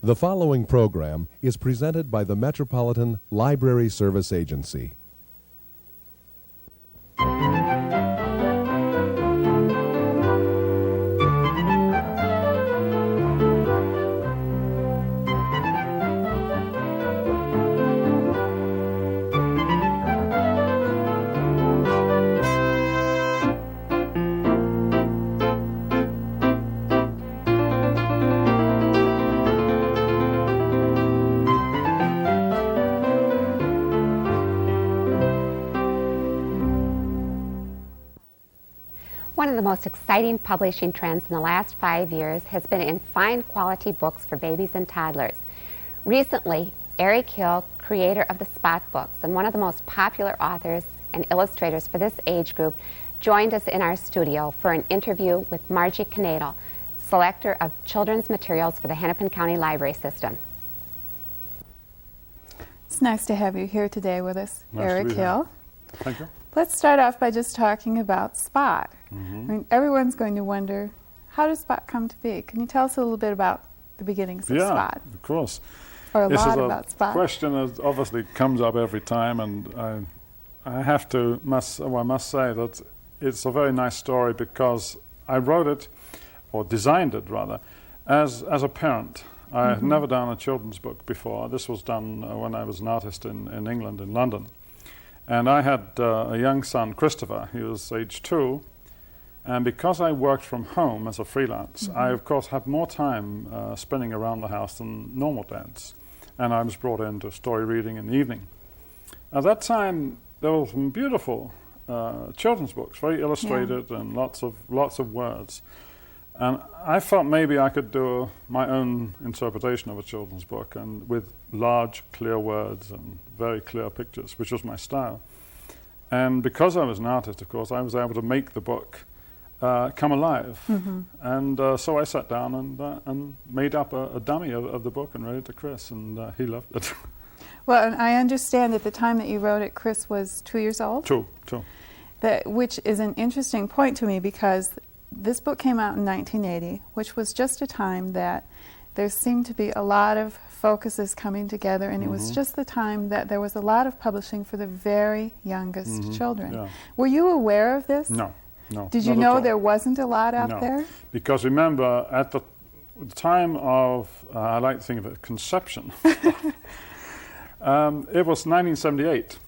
The following program is presented by the Metropolitan Library Service Agency. One of the most exciting publishing trends in the last 5 years has been in fine quality books for babies and toddlers. Recently, Eric Hill, creator of the Spot books and one of the most popular authors and illustrators for this age group, joined us in our studio for an interview with Margie Knoedel, selector of children's materials for the Hennepin County Library System. It's nice to have you here today with us, Nice Eric to be here. Hill. Thank you. Let's start off by just talking about Spot. Mm-hmm. I mean, everyone's going to wonder, how does Spot come to be? Can you tell us a little bit about the beginnings of Spot? Of course. Or a This lot is about Spot? question that obviously comes up every time, and I must say that it's a very nice story because I wrote it, or designed it rather, as a parent. I had never done a children's book before. This was done when I was an artist in England, in London. And I had a young son, Christopher. He was age 2. And because I worked from home as a freelance, I, of course, had more time spinning around the house than normal dads. And I was brought into story reading in the evening. At that time, there were some beautiful children's books, very illustrated and lots of words. And I thought maybe I could do my own interpretation of a children's book, and with large, clear words and very clear pictures, which was my style. And because I was an artist, of course, I was able to make the book come alive. And so I sat down and made up a dummy of the book and read it to Chris, and he loved it. Well, and I understand at the time that you wrote it, Chris was 2 years old? Two. Which is an interesting point to me, because this book came out in 1980, which was just a time that there seemed to be a lot of focuses coming together, and it was just the time that there was a lot of publishing for the very youngest children. Yeah. Were you aware of this? No. Did you not at know all. there wasn't a lot out there? Because remember, at the time of, I like to think of it, conception, it was 1978.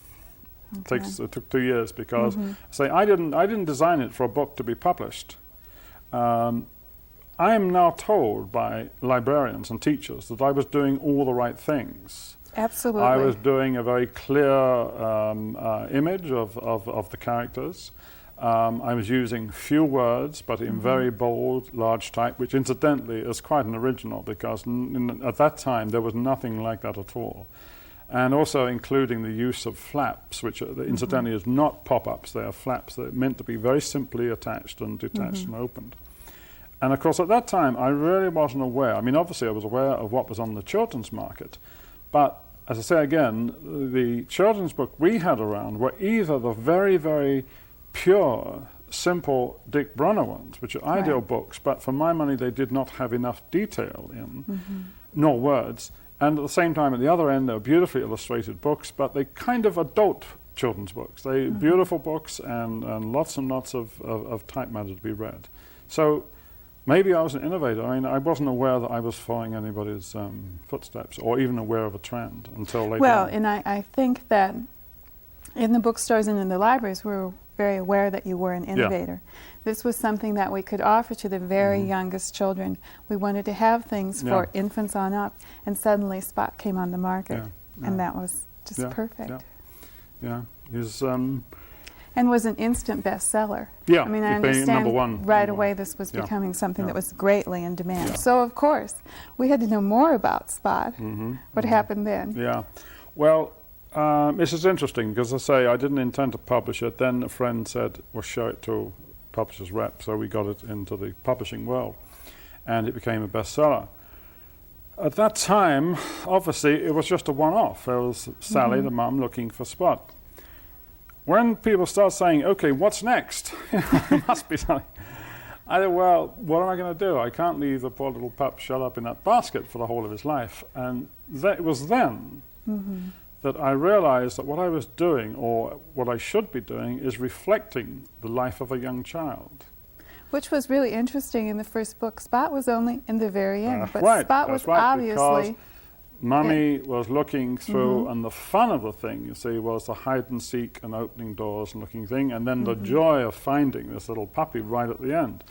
Okay. It took 2 years because, say, I didn't design it for a book to be published. I am now told by librarians and teachers that I was doing all the right things. Absolutely. I was doing a very clear image of the characters. I was using few words, but in very bold, large type, which incidentally is quite an original, because at that time there was nothing like that at all. And also including the use of flaps, which incidentally is not pop-ups, they are flaps. They're meant to be very simply attached and detached and opened. And of course at that time I really wasn't aware. I mean, obviously I was aware of what was on the children's market, but as I say again, the children's book we had around were either the very, very pure, simple Dick Brunner ones, which are ideal books, but for my money they did not have enough detail in, nor words. And at the same time, at the other end, they were beautifully illustrated books, but they kind of adult children's books. They beautiful books and lots of type matter to be read. So maybe I was an innovator. I mean, I wasn't aware that I was following anybody's footsteps, or even aware of a trend until later. Well, on. and I think that in the bookstores and in the libraries, we were very aware that you were an innovator. This was something that we could offer to the very youngest children. We wanted to have things for infants on up, and suddenly Spot came on the market, and that was just perfect. He's and was an instant bestseller. Yeah, I mean, I it became understand number one. right away this was becoming something that was greatly in demand. So, of course, we had to know more about Spot. What happened then? Yeah, well, this is interesting because, as I say, I didn't intend to publish it. Then a friend said, well, show it to publisher's rep, so we got it into the publishing world, and it became a bestseller. At that time, obviously, it was just a one-off. There was Sally, the mum, looking for Spot. When people start saying, okay, what's next? It must be something. I thought, well, what am I going to do? I can't leave the poor little pup shut up in that basket for the whole of his life. And it was then that I realized that what I was doing, or what I should be doing, is reflecting the life of a young child. Which was really interesting in the first book. Spot was only in the very end, but right, Spot was obviously... Mummy was looking through, and the fun of the thing, you see, was the hide and seek and opening doors and looking thing, and then the joy of finding this little puppy right at the end.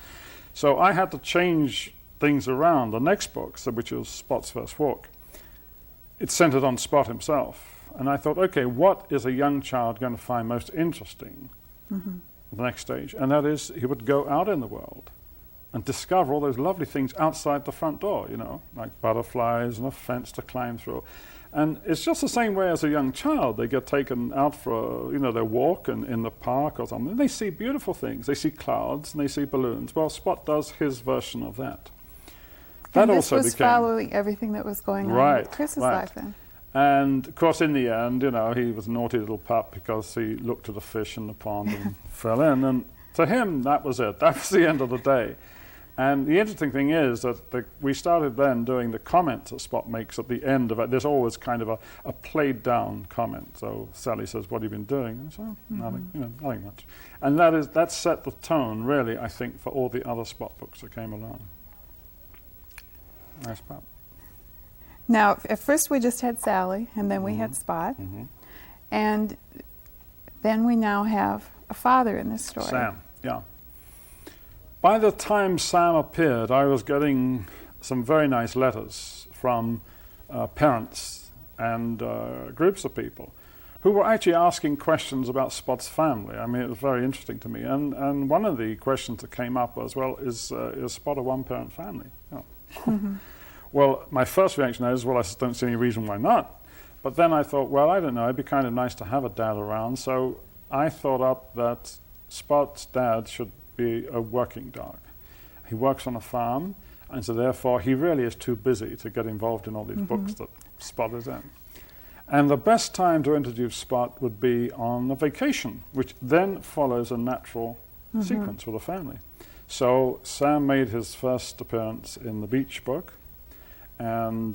So I had to change things around. The next book, which was Spot's First Walk, it's centered on Spot himself. And I thought, okay, what is a young child going to find most interesting at the next stage? And that is, he would go out in the world and discover all those lovely things outside the front door, you know, like butterflies and a fence to climb through. And it's just the same way as a young child. They get taken out for, their walk in the park or something. They see beautiful things. They see clouds and they see balloons. Well, Spot does his version of that. That and this also was became following everything that was going on with Chris's life then. And, of course, in the end, he was a naughty little pup because he looked at a fish in the pond and fell in. And to him, that was it. That was the end of the day. And the interesting thing is that we started then doing the comments that Spot makes at the end of it. There's always kind of a played down comment. So Sally says, "What have you been doing?" And so, nothing, nothing much. And that set the tone, really, I think, for all the other Spot books that came along. Nice pup. Now, at first we just had Sally, and then we had Spot, and then we now have a father in this story. Sam, yeah. By the time Sam appeared, I was getting some very nice letters from parents and groups of people who were actually asking questions about Spot's family. I mean, it was very interesting to me. And one of the questions that came up was, well, is Spot a one-parent family? Oh. Well, my first reaction is, well, I just don't see any reason why not. But then I thought, well, I don't know, it'd be kind of nice to have a dad around. So I thought up that Spot's dad should be a working dog. He works on a farm, and so therefore he really is too busy to get involved in all these books that Spot is in. And the best time to introduce Spot would be on a vacation, which then follows a natural sequence with a family. So Sam made his first appearance in the beach book, and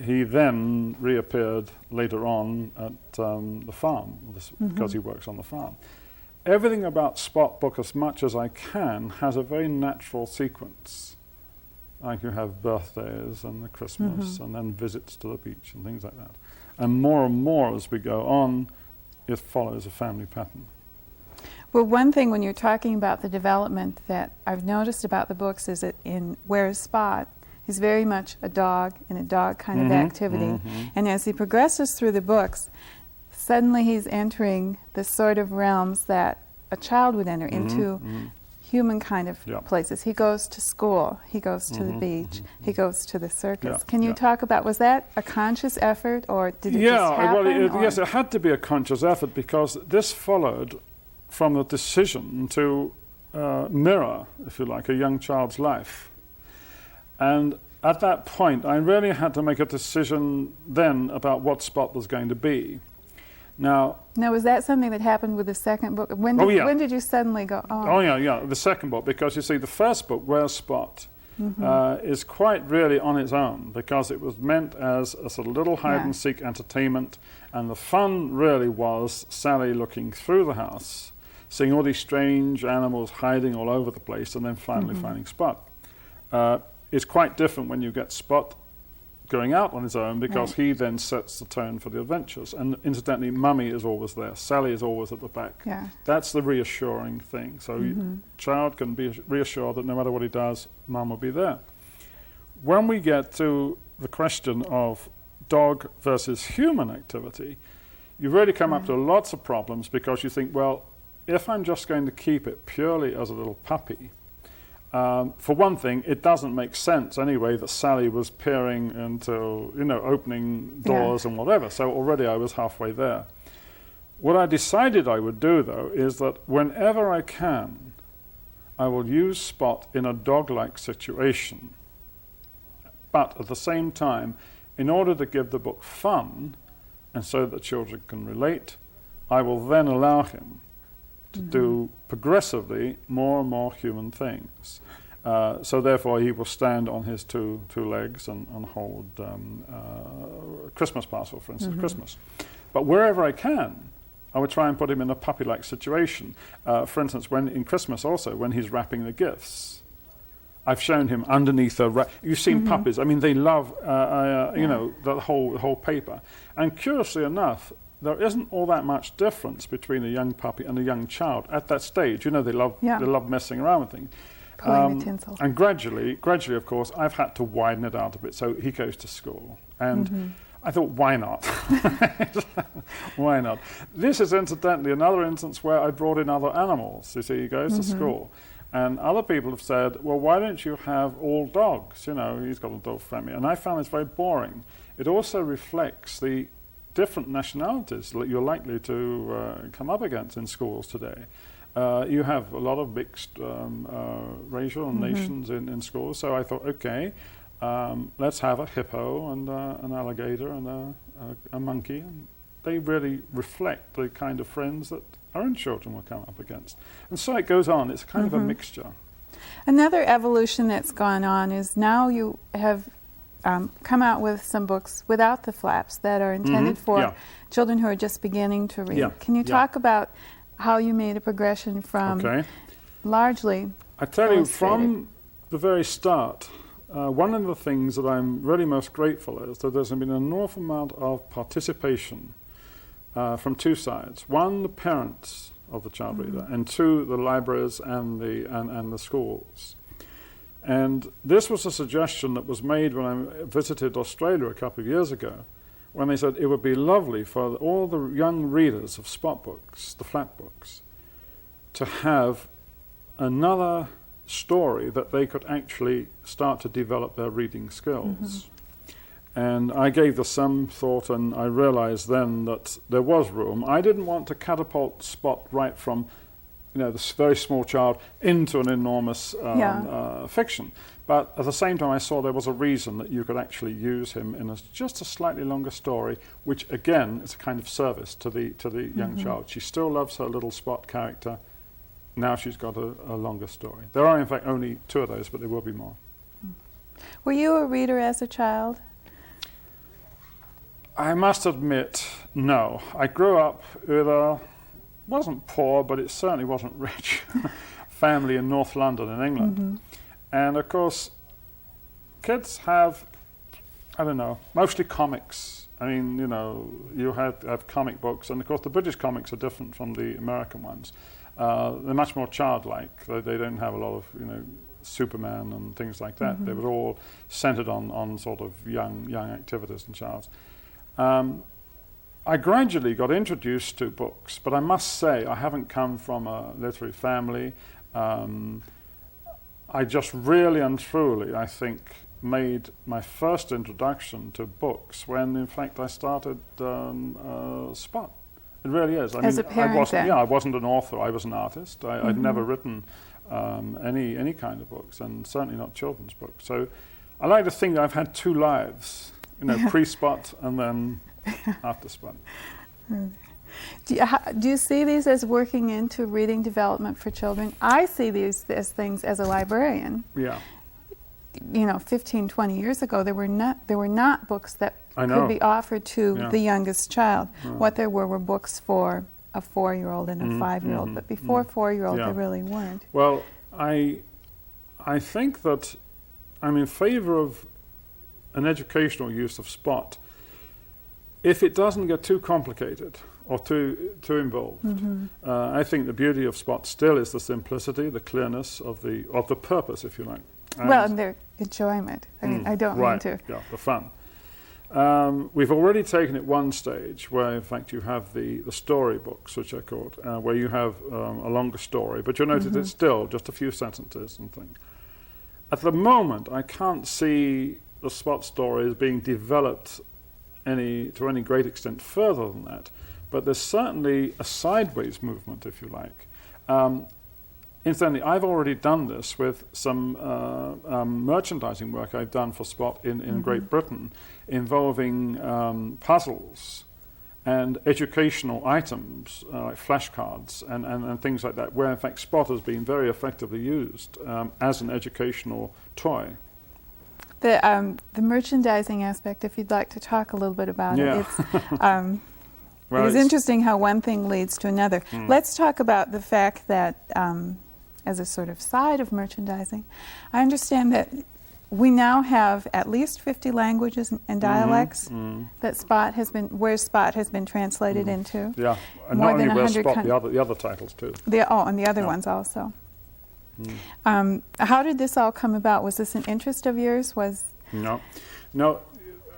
he then reappeared later on at the farm, because he works on the farm. Everything about Spot book, as much as I can, has a very natural sequence. Like you have birthdays and the Christmas and then visits to the beach and things like that. And more as we go on, it follows a family pattern. Well, one thing when you're talking about the development that I've noticed about the books is that in Where's Spot, he's very much a dog in a dog kind of activity. And as he progresses through the books, suddenly he's entering the sort of realms that a child would enter into, human kind of places. He goes to school, he goes to the beach, he goes to the circus. Can you talk about, was that a conscious effort, or did it just happen? Well, yes, it had to be a conscious effort, because this followed from the decision to mirror, if you like, a young child's life. And at that point, I really had to make a decision then about what Spot was going to be. Now, was that something that happened with the second book? When did you suddenly go, the second book, because you see, the first book, Where's Spot, is quite really on its own, because it was meant as a sort of little hide-and-seek entertainment, and the fun really was Sally looking through the house, seeing all these strange animals hiding all over the place, and then finally finding Spot. It's quite different when you get Spot going out on his own, because he then sets the tone for the adventures. And incidentally, Mummy is always there. Sally is always at the back. That's the reassuring thing. So child can be reassured that no matter what he does, Mum will be there. When we get to the question of dog versus human activity, you really come up to lots of problems, because you think, well, if I'm just going to keep it purely as a little puppy, for one thing, it doesn't make sense anyway that Sally was peering into, opening doors and whatever. So already I was halfway there. What I decided I would do, though, is that whenever I can, I will use Spot in a dog-like situation. But at the same time, in order to give the book fun, and so that children can relate, I will then allow him to do progressively more and more human things. So therefore he will stand on his two legs and hold a Christmas parcel, for instance, Christmas. But wherever I can, I would try and put him in a puppy-like situation. For instance, when in Christmas also, when he's wrapping the gifts, I've shown him underneath you've seen puppies. I mean, they love, you know, the whole paper. And curiously enough, there isn't all that much difference between a young puppy and a young child at that stage. You know, they love messing around with things. Pulling the tinsel. And gradually, of course, I've had to widen it out a bit. So he goes to school. And I thought, why not? Why not? This is incidentally another instance where I brought in other animals. You see, he goes to school. And other people have said, well, why don't you have all dogs? You know, he's got a dog family. And I found this very boring. It also reflects the different nationalities that you're likely to come up against in schools today. You have a lot of mixed racial nations in schools. So I thought, okay, let's have a hippo and an alligator and a monkey. And they really reflect the kind of friends that our own children will come up against. And so it goes on. It's kind of a mixture. Another evolution that's gone on is now you have come out with some books without the flaps that are intended for children who are just beginning to read. Can you talk about how you made a progression from largely I tell you, from the very start, one of the things that I'm really most grateful is that there's been an enormous amount of participation from two sides. One, the parents of the child reader, and two, the libraries and the schools. And this was a suggestion that was made when I visited Australia a couple of years ago, when they said it would be lovely for all the young readers of spot books, the flat books, to have another story that they could actually start to develop their reading skills. And I gave this some thought, and I realized then that there was room. I didn't want to catapult Spot right from, you know, this very small child into an enormous fiction. But at the same time, I saw there was a reason that you could actually use him in just a slightly longer story, which again is a kind of service to the young child. She still loves her little Spot character. Now she's got a longer story. There are in fact only two of those, but there will be more. Were you a reader as a child? I must admit, no. I grew up with wasn't poor, but it certainly wasn't rich, family in North London in England. And of course, kids have, I don't know, mostly comics. I mean, you know, you have comic books, and of course the British comics are different from the American ones. They're much more childlike. They don't have a lot of, you know, Superman and things like that. They were all centered on sort of young activities and childs. I gradually got introduced to books, but I must say I haven't come from a literary family. I just really and truly, I think, made my first introduction to books when, in fact, I started Spot. It really is. I As mean, a parent, I wasn't an author. I was an artist. I'd never written any kind of books, and certainly not children's books. So I like to think that I've had two lives. You know, pre-Spot and then after Spot. Do you see these as working into reading development for children? I see these as things as a librarian. Yeah. You know, 15, 20 years ago, there were not books that could be offered to the youngest child. What there were books for a 4-year-old and a 5-year-old, but before 4-year-old, there really weren't. Well, I think that I'm in favor of an educational use of Spot if it doesn't get too complicated or too involved. I think the beauty of Spot still is the simplicity, the clearness of the purpose, if you like. And their enjoyment. I mean, I don't mean to. Yeah, the fun. We've already taken it one stage where, in fact, you have the story books, which are called, where you have a longer story, but you'll notice it's still just a few sentences and things. At the moment, I can't see the Spot story is being developed to any great extent further than that, but there's certainly a sideways movement, if you like. Incidentally, I've already done this with some merchandising work I've done for Spot in Great Britain, involving puzzles and educational items like flashcards and things like that, where in fact Spot has been very effectively used as an educational toy. The merchandising aspect, if you'd like to talk a little bit about it, Well, it's interesting how one thing leads to another. Let's talk about the fact that, as a sort of side of merchandising, I understand that we now have at least 50 languages and dialects that Spot has been translated into. Yeah, and more not than only 100 Spot, the other titles too. And the other ones also. How did this all come about? Was this an interest of yours? No.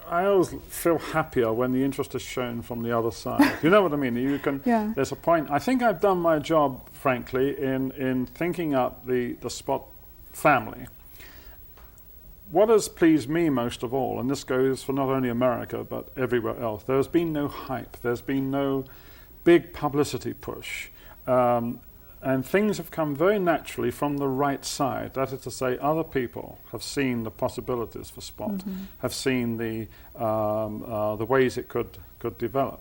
I always feel happier when the interest is shown from the other side. You know what I mean? You can. Yeah. There's a point. I think I've done my job, frankly, in thinking up the Spot family. What has pleased me most of all, and this goes for not only America but everywhere else, there has been no hype. There's been no big publicity push. And things have come very naturally from the right side. That is to say, other people have seen the possibilities for Spot, have seen the ways it could develop.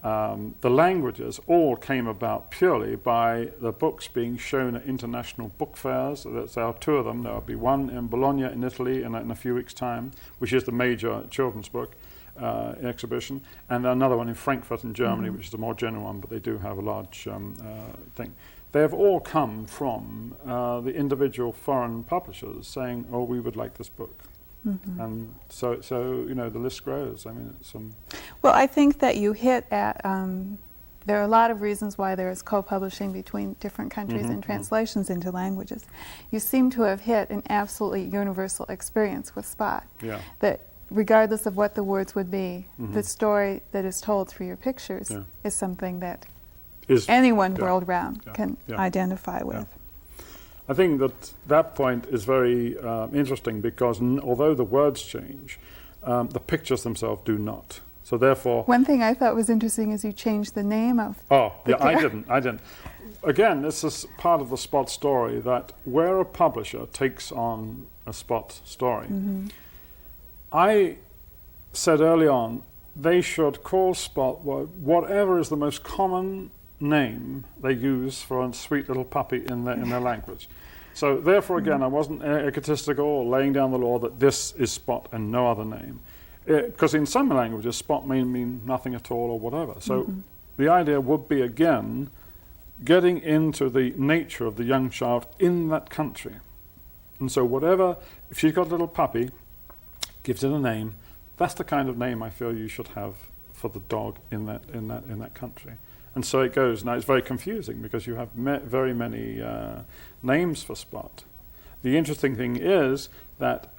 The languages all came about purely by the books being shown at international book fairs. There are two of them. There will be one in Bologna in Italy in a few weeks' time, which is the major children's book exhibition, and another one in Frankfurt in Germany, which is a more general one, but they do have a large thing. They have all come from the individual foreign publishers saying, "Oh, we would like this book," and so the list grows. I mean, it's Well, I think that you hit at. There are a lot of reasons why there is co-publishing between different countries and translations into languages. You seem to have hit an absolutely universal experience with Spot. Yeah. That regardless of what the words would be, the story that is told through your pictures is something that anyone world round can identify with. I think that point is very interesting because although the words change, the pictures themselves do not. So therefore, one thing I thought was interesting is you changed the name of. I didn't. Again, this is part of the Spot story, that where a publisher takes on a Spot story, I said early on they should call Spot whatever is the most common name they use for a sweet little puppy in their language. So therefore, again, I wasn't egotistical or laying down the law that this is Spot and no other name. Because in some languages, Spot may mean nothing at all or whatever. So the idea would be, again, getting into the nature of the young child in that country. And so whatever, if she's got a little puppy, gives it a name, that's the kind of name I feel you should have for the dog in that country. And so it goes. Now, it's very confusing because you have very many names for Spot. The interesting thing is that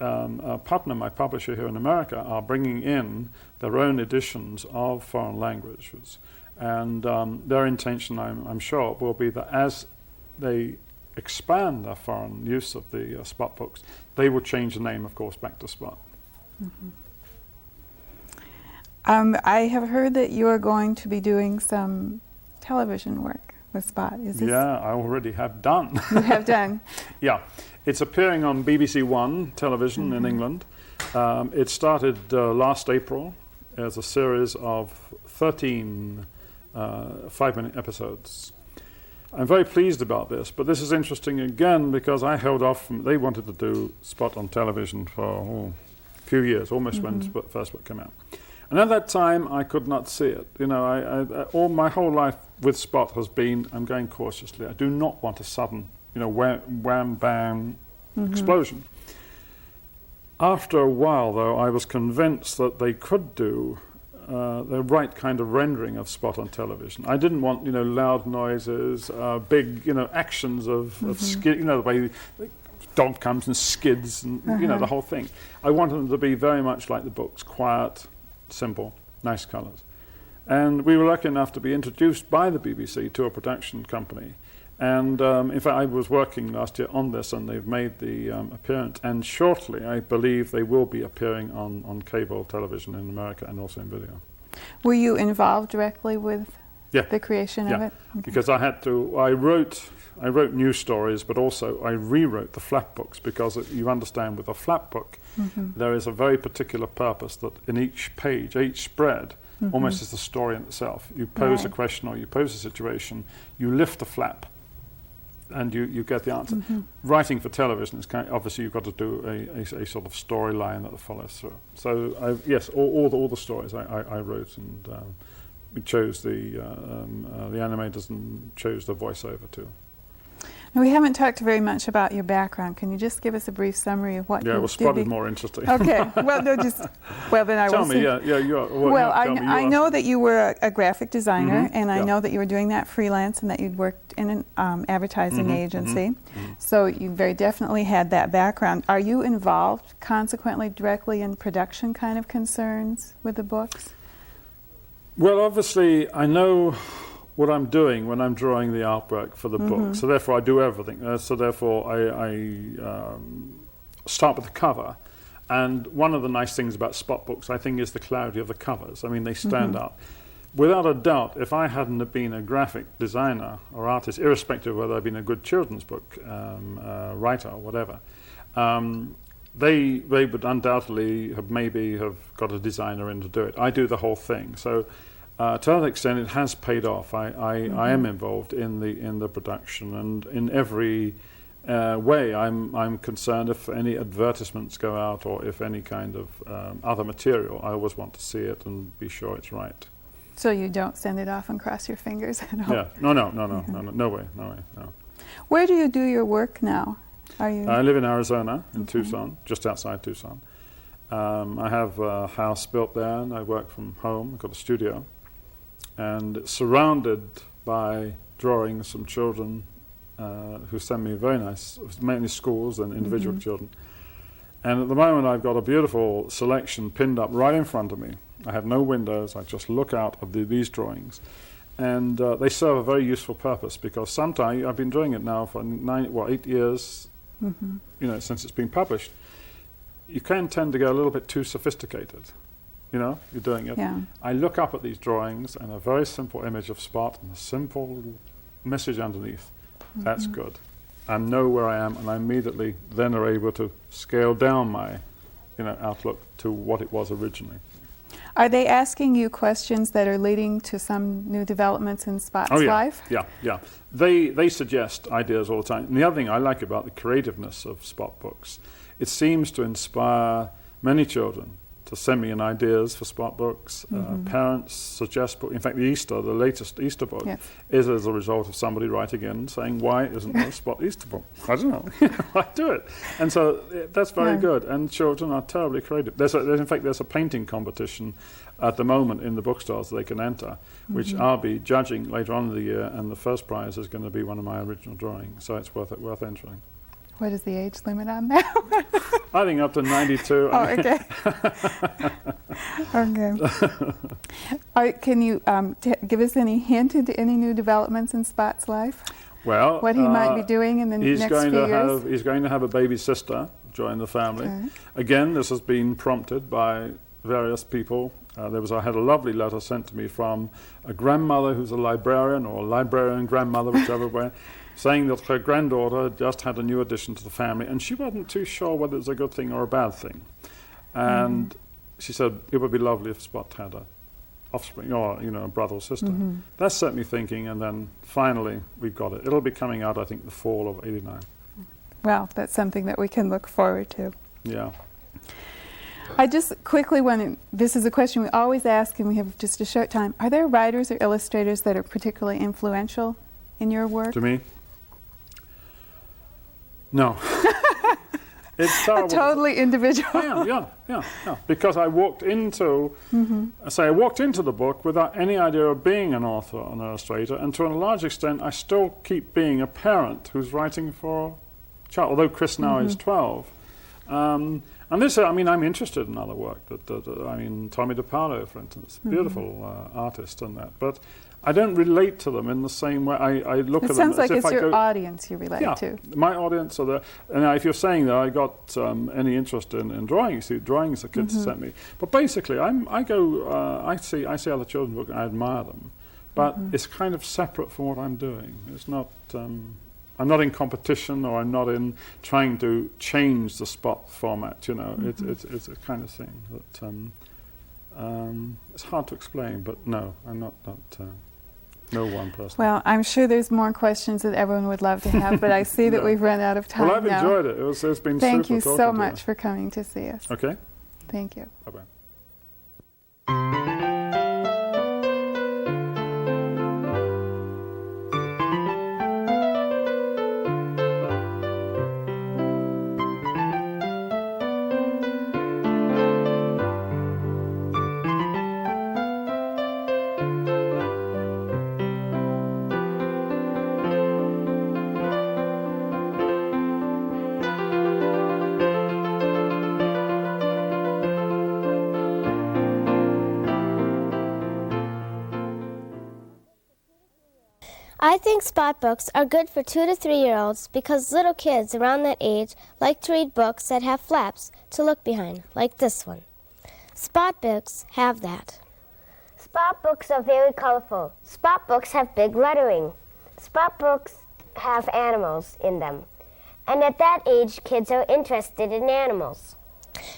Putnam, my publisher here in America, are bringing in their own editions of foreign languages. And their intention, I'm sure, will be that as they expand their foreign use of the Spot books, they will change the name, of course, back to Spot. I have heard that you are going to be doing some television work with Spot. Is this? Yeah, I already have done. You have done? Yeah. It's appearing on BBC One television in England. It started last April as a series of 13 5-minute episodes. I'm very pleased about this, but this is interesting again because I held off. They wanted to do Spot on television for a few years, almost when the first book came out. And at that time, I could not see it. You know, all my whole life with Spot has been, I'm going cautiously. I do not want a sudden, wham, bam, explosion. After a while, though, I was convinced that they could do the right kind of rendering of Spot on television. I didn't want, loud noises, big, actions of skid, the way the dog comes and skids and, the whole thing. I wanted them to be very much like the books, quiet, simple, nice colours. And we were lucky enough to be introduced by the BBC to a production company. And in fact, I was working last year on this, and they've made the appearance. And shortly, I believe they will be appearing on cable television in America and also in video. Were you involved directly with the creation of it? Okay. Because I had to. I wrote news stories, but also I rewrote the flap books because you understand with a flap book, there is a very particular purpose that in each page, each spread, almost as the story in itself. You pose a question or you pose a situation, you lift the flap, and you get the answer. Writing for television is obviously you've got to do a sort of storyline that follows through. So yes, all the stories I wrote, and we chose the animators and chose the voiceover too. Now, we haven't talked very much about your background. Can you just give us a brief summary of what you did? Yeah, well, Spot is more interesting. Okay. Well, no, then I will Tell me, you are. Well, I know that you were a graphic designer, and I know that you were doing that freelance and that you'd worked in an advertising agency. So you very definitely had that background. Are you involved, consequently, directly in production kind of concerns with the books? Well, obviously, I know what I'm doing when I'm drawing the artwork for the book. So therefore, I do everything. So therefore, I start with the cover. And one of the nice things about Spot books, I think, is the clarity of the covers. I mean, they stand out. Without a doubt, if I hadn't have been a graphic designer or artist, irrespective of whether I've been a good children's book writer or whatever, they would undoubtedly have got a designer in to do it. I do the whole thing. So to that extent, it has paid off. I am involved in the production, and in every way, I'm concerned if any advertisements go out or if any kind of other material. I always want to see it and be sure it's right. So you don't send it off and cross your fingers at all? Yeah. No way. Where do you do your work now? I live in Arizona, in Tucson, just outside Tucson. I have a house built there, and I work from home. I've got a studio, and it's surrounded by drawings from children who send me very nice, mainly schools and individual children. And at the moment, I've got a beautiful selection pinned up right in front of me. I have no windows. I just look out of these drawings. And they serve a very useful purpose, because sometimes I've been doing it now for 8 years, since it's been published. You can tend to get a little bit too sophisticated. You're doing it. Yeah. I look up at these drawings and a very simple image of Spot and a simple little message underneath. That's good. I know where I am, and I immediately then are able to scale down my outlook to what it was originally. Are they asking you questions that are leading to some new developments in Spot's life? Yeah. They suggest ideas all the time. And the other thing I like about the creativeness of Spot books, it seems to inspire many children to send me in ideas for Spot books. Parents suggest books. In fact, the latest Easter book is as a result of somebody writing in saying, why isn't there a Spot Easter book? I don't know. I do it. And so that's very good. And children are terribly creative. In fact, there's a painting competition at the moment in the bookstores that they can enter, which I'll be judging later on in the year, and the first prize is going to be one of my original drawings. So it's worth entering. What is the age limit on that? I think up to 92. Oh, okay. Okay. Can you give us any hint into any new developments in Spot's life? Well, what he might be doing in the next few years? He's going to have a baby sister join the family. Okay. Again, this has been prompted by various people. I had a lovely letter sent to me from a grandmother who's a librarian, or a librarian grandmother, whichever way, saying that her granddaughter just had a new addition to the family, and she wasn't too sure whether it was a good thing or a bad thing. And she said it would be lovely if Spot had a offspring, or a brother or sister. That set me thinking, and then finally we've got it. It'll be coming out, I think, the fall of '89. Well, that's something that we can look forward to. Yeah. I just quickly this is a question we always ask, and we have just a short time. Are there writers or illustrators that are particularly influential in your work? To me? No. It's terrible. Totally individual. Yeah. Because I walked into, I walked into the book without any idea of being an author or an illustrator, and to a large extent, I still keep being a parent who's writing for a child. Although Chris now is 12, and this, I'm interested in other work. Tommy DePaulo, for instance, beautiful artist and that, but I don't relate to them in the same way. I look at them. It sounds like it's your audience you relate to. My audience are and if you're saying that I got any interest in drawing, you see drawings the kids sent me. But basically, I see other children's books and I admire them, but it's kind of separate from what I'm doing. It's not. I'm not in competition, or I'm not in trying to change the Spot format. It's a kind of thing that It's hard to explain, but no, I'm not no one person. Well, I'm sure there's more questions that everyone would love to have, but I see that we've run out of time well, I've now. enjoyed it. It's been Thank super you talking so to much for coming to see us. Okay. Thank you. Bye-bye. I think spot books are good for 2 to 3 year olds because little kids around that age like to read books that have flaps to look behind, like this one. Spot books have that. Spot books are very colorful. Spot books have big lettering. Spot books have animals in them. And at that age, kids are interested in animals.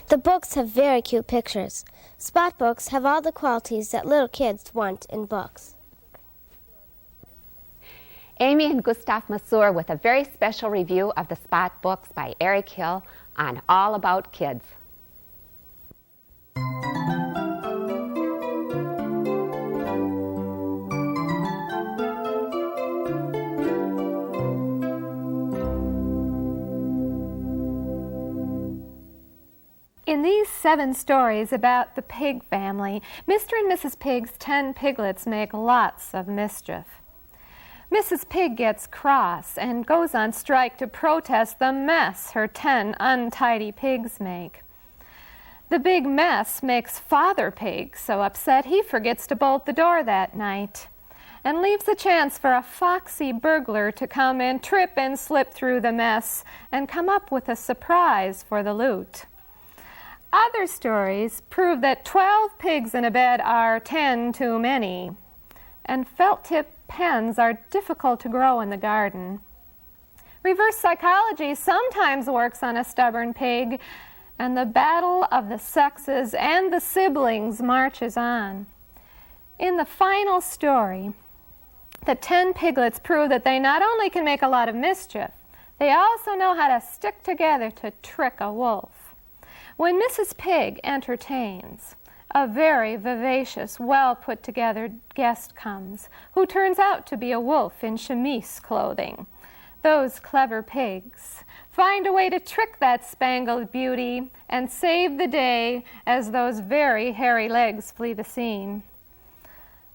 The books have very cute pictures. Spot books have all the qualities that little kids want in books. Aimee and Gustav Masure with a very special review of the Spot books by Eric Hill on All About Kids. In these 7 stories about the pig family, Mr. and Mrs. Pig's 10 piglets make lots of mischief. Mrs. Pig gets cross and goes on strike to protest the mess her 10 untidy pigs make. The big mess makes Father Pig so upset he forgets to bolt the door that night and leaves a chance for a foxy burglar to come and trip and slip through the mess and come up with a surprise for the loot. Other stories prove that 12 pigs in a bed are 10 too many, and felt-tip pens are difficult to grow in the garden. Reverse psychology sometimes works on a stubborn pig, and the battle of the sexes and the siblings marches on. In the final story, the 10 piglets prove that they not only can make a lot of mischief, they also know how to stick together to trick a wolf. When Mrs. Pig entertains, a very vivacious, well-put-together guest comes, who turns out to be a wolf in chemise clothing. Those clever pigs find a way to trick that spangled beauty and save the day as those very hairy legs flee the scene.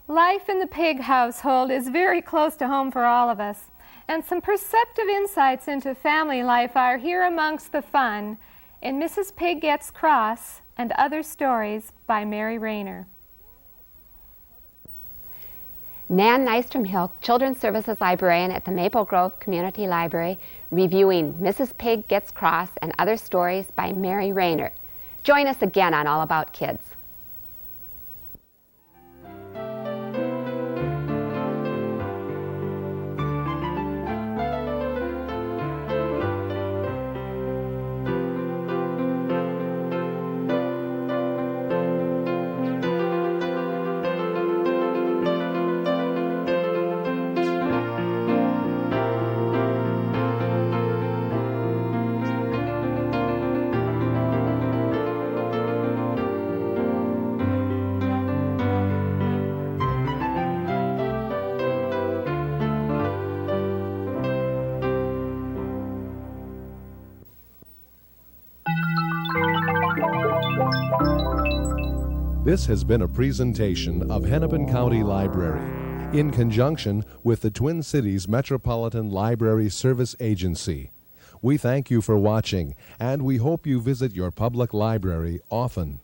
Life in the pig household is very close to home for all of us, and some perceptive insights into family life are here amongst the fun in Mrs. Pig Gets Cross and Other Stories by Mary Rayner. Nan Nystrom-Hilk, Children's Services Librarian at the Maple Grove Community Library, reviewing Mrs. Pig Gets Cross and Other Stories by Mary Rayner. Join us again on All About Kids. This has been a presentation of Hennepin County Library in conjunction with the Twin Cities Metropolitan Library Service Agency. We thank you for watching, and we hope you visit your public library often.